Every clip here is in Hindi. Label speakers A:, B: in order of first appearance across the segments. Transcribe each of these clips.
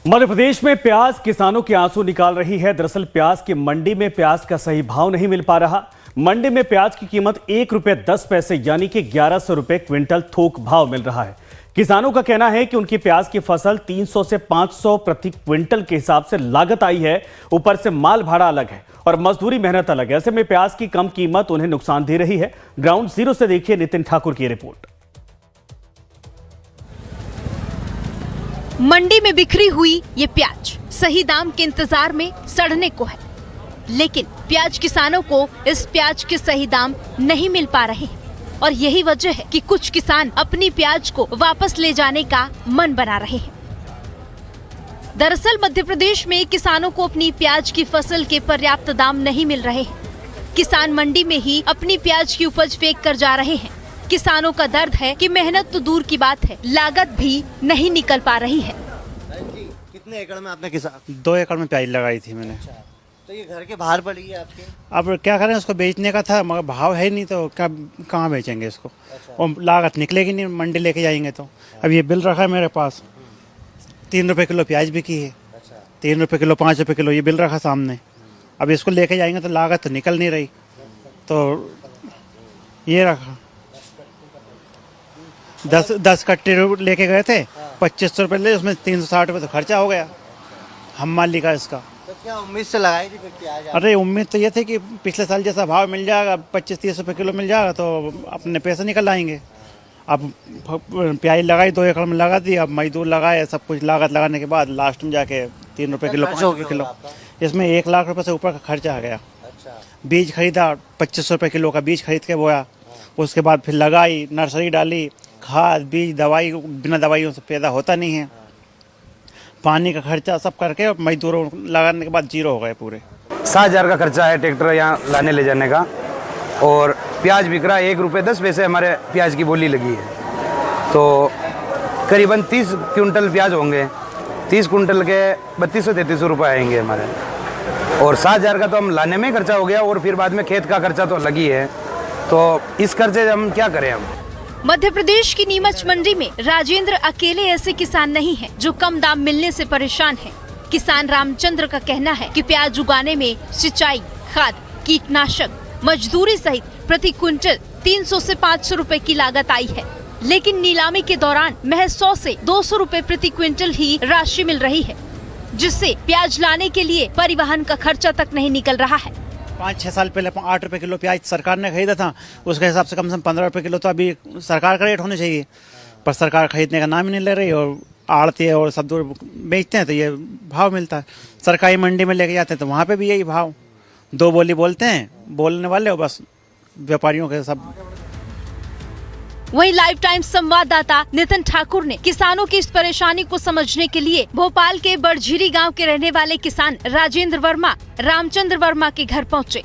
A: मध्य प्रदेश में प्याज किसानों के आंसू निकाल रही है। दरअसल प्याज की मंडी में प्याज का सही भाव नहीं मिल पा रहा। मंडी में प्याज की कीमत ₹1.10 यानी कि 1100 रुपए क्विंटल थोक भाव मिल रहा है। किसानों का कहना है कि उनकी प्याज की फसल 300 से 500 प्रति क्विंटल के हिसाब से लागत आई है। ऊपर से माल भाड़ा अलग है और मजदूरी मेहनत अलग है। ऐसे में प्याज की कम कीमत उन्हें नुकसान दे रही है। ग्राउंड जीरो से देखिए नितिन ठाकुर की रिपोर्ट।
B: मंडी में बिखरी हुई ये प्याज सही दाम के इंतजार में सड़ने को है, लेकिन प्याज किसानों को इस प्याज के सही दाम नहीं मिल पा रहे हैं और यही वजह है कि कुछ किसान अपनी प्याज को वापस ले जाने का मन बना रहे हैं। दरअसल मध्य प्रदेश में किसानों को अपनी प्याज की फसल के पर्याप्त दाम नहीं मिल रहे हैं। किसान मंडी में ही अपनी प्याज की उपज फेंक कर जा रहे हैं। किसानों का दर्द है कि मेहनत तो दूर की बात है, लागत भी नहीं निकल पा रही है।
C: कितने एकड़ में आपने किसान?
D: 2 एकड़ में प्याज लगाई थी मैंने।
C: तो ये घर के बाहर पड़ी है आपके?
D: अब क्या करें, उसको बेचने का था मगर भाव है नहीं तो क्या कहाँ बेचेंगे इसको। और लागत निकलेगी नहीं, मंडी लेके जाएंगे तो। अब ये बिल रखा है मेरे पास, 3 रुपए किलो प्याज बिकी है। 3 रुपए किलो, 5 रुपए किलो ये बिल रखा सामने। अब इसको लेके जाएंगे तो लागत तो निकल नहीं रही, तो ये रखा। 10 कट्टे लेके गए थे, 2500 रुपये ले, उसमें 360 रुपये तो खर्चा हो गया हम माली का इसका।
C: तो क्या उम्मीद से लगाई थी फिर प्याज?
D: अरे उम्मीद तो ये थी कि पिछले साल जैसा भाव मिल जाएगा, 25-30 रुपये किलो मिल जाएगा तो अपने पैसे निकल आएंगे। अब प्याज लगाई, 2 एकड़ में लगा दी। अब मजदूर लगाए, सब कुछ लागत लगाने के बाद लास्ट में जाके 3 रुपये किलो, 5 रुपये किलो, इसमें 1 लाख रुपये से ऊपर का खर्चा आ गया। बीज खरीदा, 2500 रुपये किलो का बीज खरीद के बोया। उसके बाद फिर लगाई, नर्सरी डाली, खाद बीज दवाई, बिना दवाइयों से पैदा होता नहीं है। पानी का खर्चा सब करके मजदूरों लगाने के बाद जीरो हो गए पूरे।
E: 7,000 का खर्चा है ट्रैक्टर यहाँ लाने ले जाने का। और प्याज बिक रहा है ₹1.10 हमारे प्याज की बोली लगी है। तो करीबन 30 क्विंटल प्याज होंगे। 30 क्विंटल के 3200-3300 रुपये आएंगे हमारे। और 7,000 का तो हम लाने में खर्चा हो गया और फिर बाद में खेत का खर्चा तो लगी है। तो इस खर्चे हम क्या करें हम।
B: मध्य प्रदेश की नीमच मंडी में राजेंद्र अकेले ऐसे किसान नहीं हैं जो कम दाम मिलने से परेशान हैं। किसान रामचंद्र का कहना है कि प्याज उगाने में सिंचाई, खाद, कीटनाशक, मजदूरी सहित प्रति क्विंटल 300 से 500 रुपए की लागत आई है, लेकिन नीलामी के दौरान महज 100 से 200 रुपए प्रति क्विंटल ही राशि मिल रही है, जिससे प्याज लाने के लिए परिवहन का खर्चा तक नहीं निकल रहा है।
D: 5-6 साल पहले 8 रुपए किलो प्याज सरकार ने खरीदा था, उसके हिसाब से कम 15 रुपए किलो तो अभी सरकार का रेट होना चाहिए, पर सरकार खरीदने का नाम ही नहीं ले रही। और आड़ती है और सब दूर बेचते हैं तो ये भाव मिलता है। सरकारी मंडी में लेके जाते हैं तो वहाँ पे भी यही भाव। 2 बोली बोलते हैं बोलने वाले, और बस व्यापारियों के सब।
B: वहीं लाइव टाइम्स संवाददाता नितिन ठाकुर ने किसानों की इस परेशानी को समझने के लिए भोपाल के बड़झीरी गांव के रहने वाले किसान राजेंद्र वर्मा रामचंद्र वर्मा के घर पहुंचे।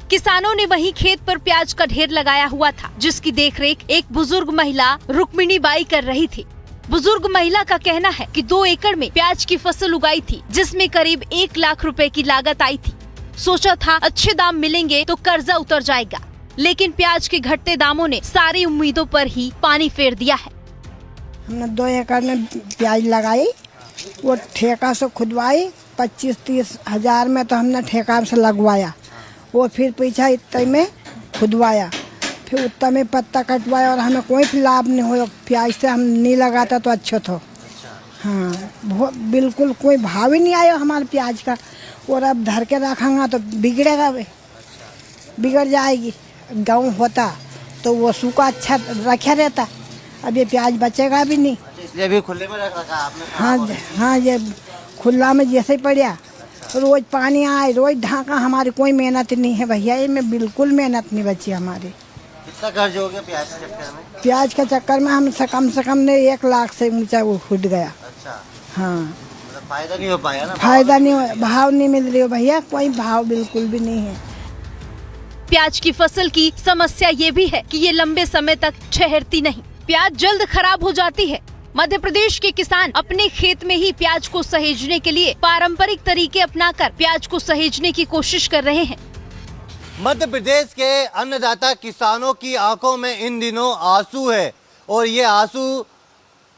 B: किसानों ने वहीं खेत पर प्याज का ढेर लगाया हुआ था, जिसकी देखरेख एक बुजुर्ग महिला रुक्मिणी बाई कर रही थी। बुजुर्ग महिला का कहना है कि 2 एकड़ में प्याज की फसल उगाई थी, जिसमें करीब 1 लाख रुपए की लागत आई थी। सोचा था अच्छे दाम मिलेंगे तो कर्जा उतर जाएगा, लेकिन प्याज के घटते दामों ने सारी उम्मीदों पर ही पानी फेर दिया है।
F: हमने 2 एकड़ में प्याज लगाई, वो ठेका से खुदवाई। 25-30 हजार में तो हमने ठेका से लगवाया, वो फिर पीछा इतने में खुदवाया, फिर उतना में पत्ता कटवाया और हमें कोई लाभ नहीं हुआ। प्याज से हम नहीं लगाता तो अच्छा था। हाँ, बिल्कुल कोई भाव ही नहीं आया हमारे प्याज का। और अब धर के रखेंगे तो बिगड़ेगा, बिगड़ जाएगी। गेहूँ होता तो वो सूखा अच्छा रखा रहता, अब ये प्याज बचेगा भी नहीं।
C: इसलिए भी खुले में रख रखा आपने?
F: हाँ, ये खुला में जैसे ही पड़ा, रोज पानी आए, रोज ढाका। हमारी कोई मेहनत नहीं है भैया, ये में बिल्कुल मेहनत नहीं बची हमारी।
C: कितना कर्ज हो गया प्याज के चक्कर में?
F: प्याज के चक्कर में हम से कम ने 1 लाख से ऊंचा वो फूट गया।
C: अच्छा,
F: हाँ,
C: मतलब फायदा नहीं हो पाया ना?
F: फायदा नहीं हो, भाव नहीं मिल रही हो भैया, कोई भाव बिल्कुल भी नहीं है।
B: प्याज की फसल की समस्या ये भी है कि ये लंबे समय तक ठहरती नहीं, प्याज जल्द खराब हो जाती है। मध्य प्रदेश के किसान अपने खेत में ही प्याज को सहेजने के लिए पारंपरिक तरीके अपनाकर प्याज को सहेजने की कोशिश कर रहे हैं।
C: मध्य प्रदेश के अन्नदाता किसानों की आंखों में इन दिनों आंसू है और ये आंसू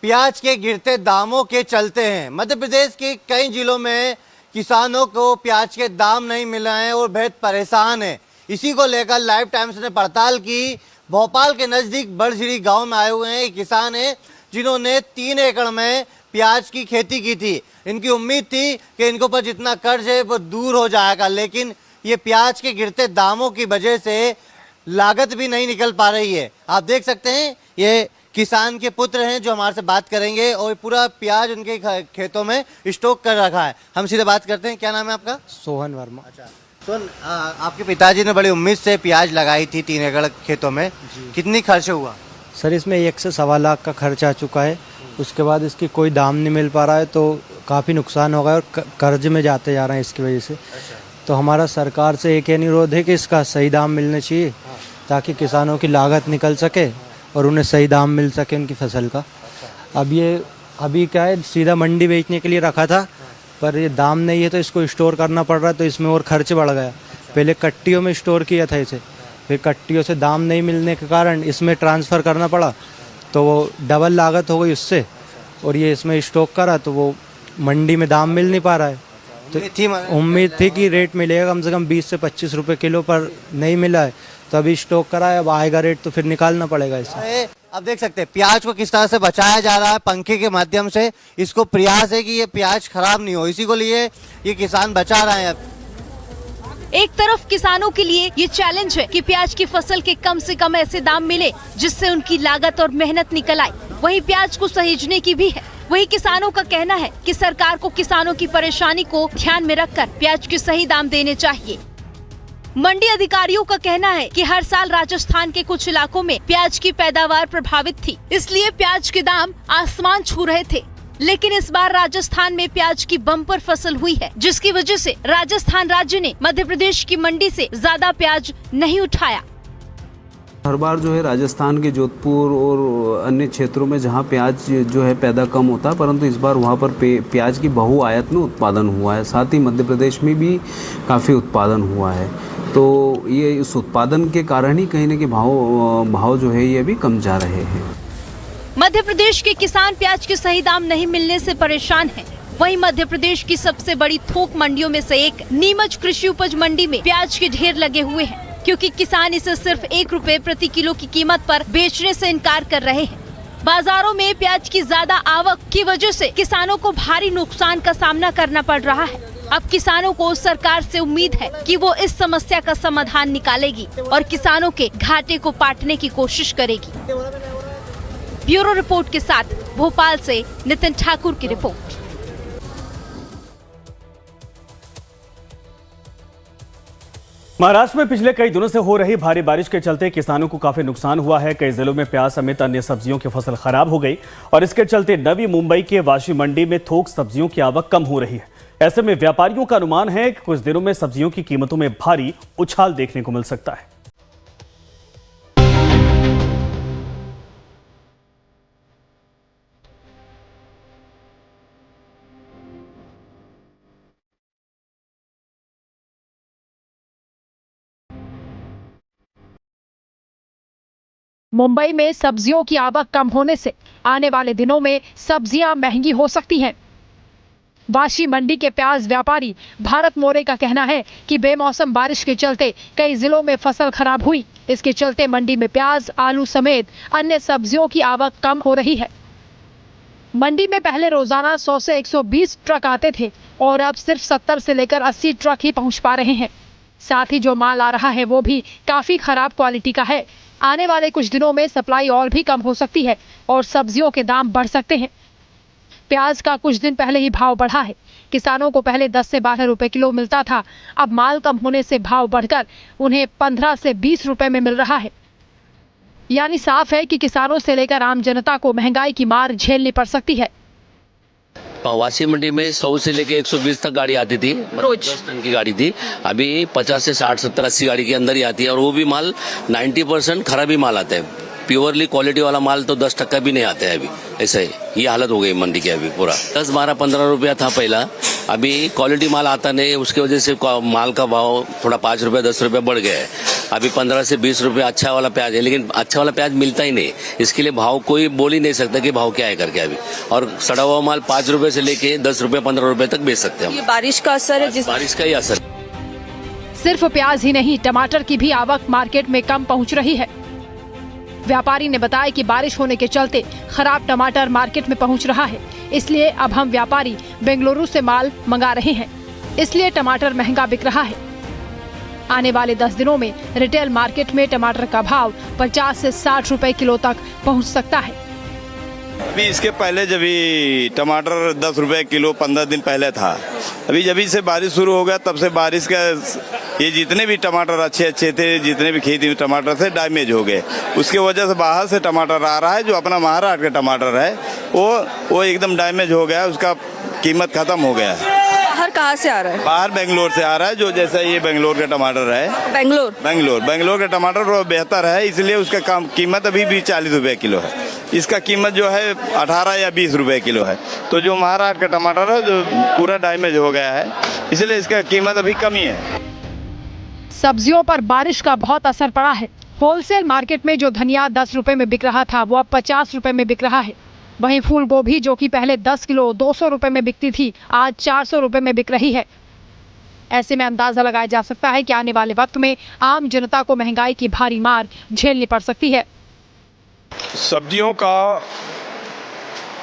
C: प्याज के गिरते दामों के चलते हैं। मध्य प्रदेश के कई जिलों में किसानों को प्याज के दाम नहीं मिल रहे हैं और बेहद परेशान है। इसी को लेकर लाइव टाइम्स ने पड़ताल की। भोपाल के नज़दीक बड़झिरी गांव में आए हुए हैं एक किसान हैं जिन्होंने 3 एकड़ में प्याज की खेती की थी। इनकी उम्मीद थी कि इनके ऊपर जितना कर्ज है वो दूर हो जाएगा, लेकिन ये प्याज के गिरते दामों की वजह से लागत भी नहीं निकल पा रही है। आप देख सकते हैं ये किसान के पुत्र हैं जो हमारे से बात करेंगे और पूरा प्याज उनके खेतों में स्टॉक कर रखा है। हम सीधे बात करते हैं। क्या नाम है आपका?
D: सोहन वर्मा।
C: अच्छा सोहन, आपके पिताजी ने बड़ी उम्मीद से प्याज लगाई थी 3 एकड़ खेतों में, कितनी खर्च हुआ?
G: सर इसमें 1 से सवा लाख का खर्च आ चुका है। उसके बाद इसकी कोई दाम नहीं मिल पा रहा है तो काफ़ी नुकसान हो गया और कर्ज में जाते जा रहे हैं इसकी वजह से। तो हमारा सरकार से एक अनुरोध है कि इसका सही दाम मिलने चाहिए ताकि किसानों की लागत निकल सके और उन्हें सही दाम मिल सके उनकी फसल का। अब ये अभी क्या है, सीधा मंडी बेचने के लिए रखा था पर ये दाम नहीं है तो इसको स्टोर करना पड़ रहा है तो इसमें और खर्च बढ़ गया। पहले कट्टियों में स्टोर किया था इसे, फिर कट्टियों से दाम नहीं मिलने के कारण इसमें ट्रांसफ़र करना पड़ा तो वो डबल लागत हो गई उससे, और ये इसमें स्टॉक करा तो वो मंडी में दाम मिल नहीं पा रहा है। तो उम्मीद थी कि रेट मिलेगा कम से कम 20 से 25 रुपए किलो, पर नहीं मिला है तो अभी स्टॉक करा है। अब आएगा रेट तो फिर निकालना पड़ेगा इसे।
C: अब देख सकते हैं प्याज को किस तरह से बचाया जा रहा है पंखे के माध्यम से। इसको प्रयास है कि ये प्याज खराब नहीं हो, इसी को लिए ये किसान बचा रहे हैं। अब
B: एक तरफ किसानों के लिए ये चैलेंज है कि प्याज की फसल के कम से कम ऐसे दाम मिले जिससे उनकी लागत और मेहनत निकल आए, वहीं प्याज को सहेजने की भी है। वहीं किसानों का कहना है कि सरकार को किसानों की परेशानी को ध्यान में रखकर प्याज के सही दाम देने चाहिए। मंडी अधिकारियों का कहना है कि हर साल राजस्थान के कुछ इलाकों में प्याज की पैदावार प्रभावित थी, इसलिए प्याज के दाम आसमान छू रहे थे। लेकिन इस बार राजस्थान में प्याज की बम्पर फसल हुई है, जिसकी वजह से राजस्थान राज्य ने मध्य प्रदेश की मंडी से ज्यादा प्याज नहीं उठाया।
H: हर बार जो है राजस्थान के जोधपुर और अन्य क्षेत्रों में जहां प्याज जो है पैदा कम होता है, परंतु इस बार वहां पर प्याज की बहुआयत में उत्पादन हुआ है। साथ ही मध्य प्रदेश में भी काफ़ी उत्पादन हुआ है, तो ये इस उत्पादन के कारण ही कहीं ना कहीं भाव जो है ये भी कम जा रहे हैं।
B: मध्य प्रदेश के किसान प्याज के सही दाम नहीं मिलने से परेशान हैं। वहीं मध्य प्रदेश की सबसे बड़ी थोक मंडियों में से एक नीमच कृषि उपज मंडी में प्याज के ढेर लगे हुए हैं, क्योंकि किसान इसे सिर्फ 1 रुपए प्रति किलो की कीमत पर बेचने से इनकार कर रहे हैं। बाजारों में प्याज की ज्यादा आवक की वजह से किसानों को भारी नुकसान का सामना करना पड़ रहा है। अब किसानों को सरकार से उम्मीद है कि वो इस समस्या का समाधान निकालेगी और किसानों के घाटे को पाटने की कोशिश करेगी। ब्यूरो रिपोर्ट के साथ भोपाल से नितिन ठाकुर की रिपोर्ट।
A: महाराष्ट्र में पिछले कई दिनों से हो रही भारी बारिश के चलते किसानों को काफी नुकसान हुआ है। कई जिलों में प्याज समेत अन्य सब्जियों की फसल खराब हो गई और इसके चलते नवी मुंबई के वाशी मंडी में थोक सब्जियों की आवक कम हो रही है। ऐसे में व्यापारियों का अनुमान है कि कुछ दिनों में सब्जियों की कीमतों में भारी उछाल देखने को मिल सकता है।
I: मुंबई में सब्जियों की आवक कम होने से आने वाले दिनों में सब्जियां महंगी हो सकती हैं। वाशी मंडी के प्याज व्यापारी भारत मोरे का कहना है कि बेमौसम बारिश के चलते कई जिलों में फसल खराब हुई। इसके चलते मंडी में प्याज, आलू समेत अन्य सब्जियों की आवक कम हो रही है। मंडी में पहले रोजाना 100 से 120 ट्रक आते थे और अब सिर्फ 70 से लेकर 80 ट्रक ही पहुंच पा रहे हैं। साथ ही जो माल आ रहा है वो भी काफी खराब क्वालिटी का है। आने वाले कुछ दिनों में सप्लाई और भी कम हो सकती है और सब्जियों के दाम बढ़ सकते हैं। प्याज का कुछ दिन पहले ही भाव बढ़ा है। किसानों को पहले 10 से 12 रुपए किलो मिलता था, अब माल कम होने से भाव बढ़कर उन्हें 15 से 20 रुपए में मिल रहा है। यानी साफ है कि किसानों से लेकर आम जनता को महंगाई की मार झेलनी पड़ सकती है।
J: वाशी मंडी में 100 से लेके 120 तक गाड़ी आती थी रोज, 10 टन की गाड़ी थी। अभी 50 से 60, 70, 80 गाड़ी के अंदर ही आती है और वो भी माल 90% खराब ही माल आता है। प्योरली क्वालिटी वाला माल तो 10% भी नहीं आता है अभी। ऐसे ही ये हालत हो गई मंडी की अभी पूरा। 10, 12, 15 रुपया था पहला, अभी क्वालिटी माल आता नहीं, उसकी वजह से माल का भाव थोड़ा 5 रुपये 10 रुपये बढ़ गया है। अभी 15 से 20 रुपए अच्छा वाला प्याज है, लेकिन अच्छा वाला प्याज मिलता ही नहीं। इसके लिए भाव कोई बोल ही नहीं सकता कि भाव क्या है करके अभी। और सड़ा हुआ माल 5 रुपए से लेके 10 रुपए 15 रुपए तक बेच सकते हैं हम।
K: ये बारिश का असर है,
J: बारिश का ही असर।
I: सिर्फ प्याज ही नहीं, टमाटर की भी आवक मार्केट में कम पहुंच रही है। व्यापारी ने बताया कि बारिश होने के चलते खराब टमाटर मार्केट में पहुंच रहा है, इसलिए अब हम व्यापारी बेंगलुरु से माल मंगा रहे हैं, इसलिए टमाटर महंगा बिक रहा है। आने वाले 10 दिनों में रिटेल मार्केट में टमाटर का भाव 50 से 60 रुपए किलो तक पहुंच सकता है।
L: अभी इसके पहले जब टमाटर 10 रुपए किलो 15 दिन पहले था, अभी जब से बारिश शुरू हो गया तब से बारिश का ये जितने भी टमाटर अच्छे थे, जितने भी खेती में टमाटर थे, डैमेज हो गए। उसके वजह से बाहर से टमाटर आ रहा है, जो अपना महाराष्ट्र का टमाटर है वो एकदम डैमेज हो गया, उसका कीमत खत्म हो गया है।
K: बाहर कहाँ से आ रहा है?
L: बाहर बेंगलोर से आ रहा है, जो जैसा ये बेंगलोर का टमाटर है। बेंगलोर का टमाटर वो बेहतर है, इसलिए उसका कीमत अभी भी 40 रुपए किलो है। इसका कीमत जो है 18 या 20 रुपए किलो है। तो जो महाराष्ट्र का टमाटर है जो पूरा डैमेज हो गया है, इसलिए इसका कीमत अभी कम ही है।
I: सब्जियों पर बारिश का बहुत असर पड़ा है। होलसेल मार्केट में जो धनिया 10 रुपए में बिक रहा था, वो अब 50 रुपए में बिक रहा है। वहीं फूल गोभी जो कि पहले 10 किलो 200 रुपए में बिकती थी, आज 400 रुपए में बिक रही है। ऐसे में अंदाजा लगाया जा सकता है कि आने वाले वक्त में आम जनता को महंगाई की भारी मार झेलनी पड़ सकती है।
M: सब्जियों का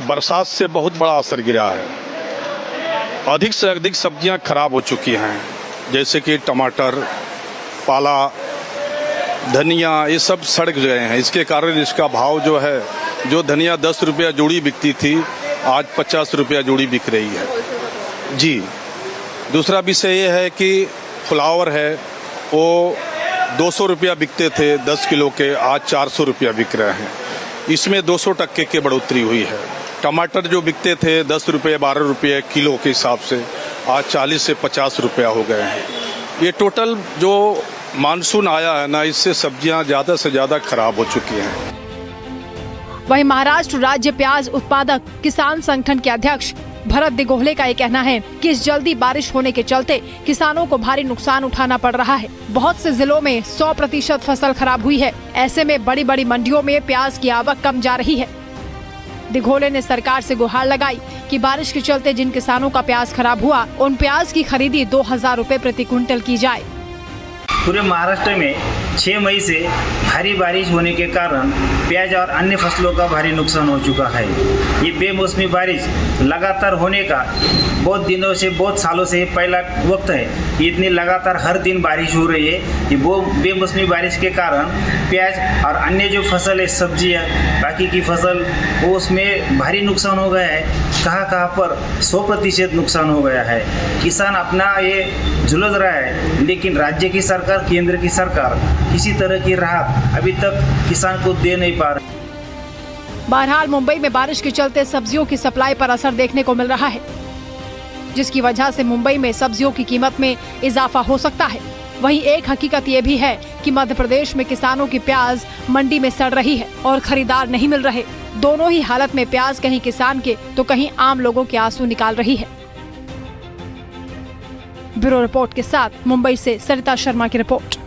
M: बरसात से बहुत बड़ा असर गिरा है। अधिक से अधिक सब्जियां खराब हो चुकी हैं, जैसे कि टमाटर, पाला, धनिया, ये सब सड़ गए हैं। इसके कारण इसका भाव जो है, जो धनिया 10 रुपया जोड़ी बिकती थी, आज 50 रुपया जोड़ी बिक रही है जी। दूसरा विषय ये है कि फ्लावर है, वो 200 रुपया बिकते थे 10 किलो के, आज 400 रुपया बिक रहे हैं। इसमें 200% की बढ़ोतरी हुई है। टमाटर जो बिकते थे 10 रुपये 12 रुपये किलो के हिसाब से, आज 40 से 50 रुपया हो गए हैं। ये टोटल जो मानसून आया है ना, इससे सब्जियां ज़्यादा से ज़्यादा खराब हो चुकी हैं।
I: वहीं महाराष्ट्र राज्य प्याज उत्पादक किसान संगठन के अध्यक्ष भरत दिगोहले का ये कहना है कि इस जल्दी बारिश होने के चलते किसानों को भारी नुकसान उठाना पड़ रहा है। बहुत से जिलों में 100% फसल खराब हुई है। ऐसे में बड़ी बड़ी मंडियों में प्याज की आवक कम जा रही है। दिगोहले ने सरकार से गुहार लगाई कि बारिश के चलते जिन किसानों का प्याज खराब हुआ, उन प्याज की खरीदी 2000 रुपए प्रति क्विंटल की जाए।
N: पूरे महाराष्ट्र में 6 मई से भारी बारिश होने के कारण प्याज और अन्य फसलों का भारी नुकसान हो चुका है। ये बेमौसमी बारिश लगातार होने का बहुत दिनों से, बहुत सालों से पहला वक्त है। इतनी लगातार हर दिन बारिश हो रही है। ये वो बेमौसमी बारिश के कारण प्याज और अन्य जो फसल है, सब्जियाँ, बाकी की फसल, वो उसमें भारी नुकसान हो गया है। कहाँ पर 100% नुकसान हो गया है। किसान अपना ये झुलस रहा है, लेकिन राज्य की सरकार, केंद्र की सरकार किसी तरह की राहत अभी तक किसान को दे नहीं पा रही।
I: बहरहाल मुंबई में बारिश के चलते सब्जियों की सप्लाई पर असर देखने को मिल रहा है, जिसकी वजह से मुंबई में सब्जियों की कीमत में इजाफा हो सकता है। वहीं एक हकीकत ये भी है कि मध्य प्रदेश में किसानों की प्याज मंडी में सड़ रही है और खरीदार नहीं मिल रहे। दोनों ही हालत में प्याज कहीं किसान के तो कहीं आम लोगों के आंसू निकाल रही है। ब्यूरो रिपोर्ट के साथ मुंबई से सरिता शर्मा की रिपोर्ट।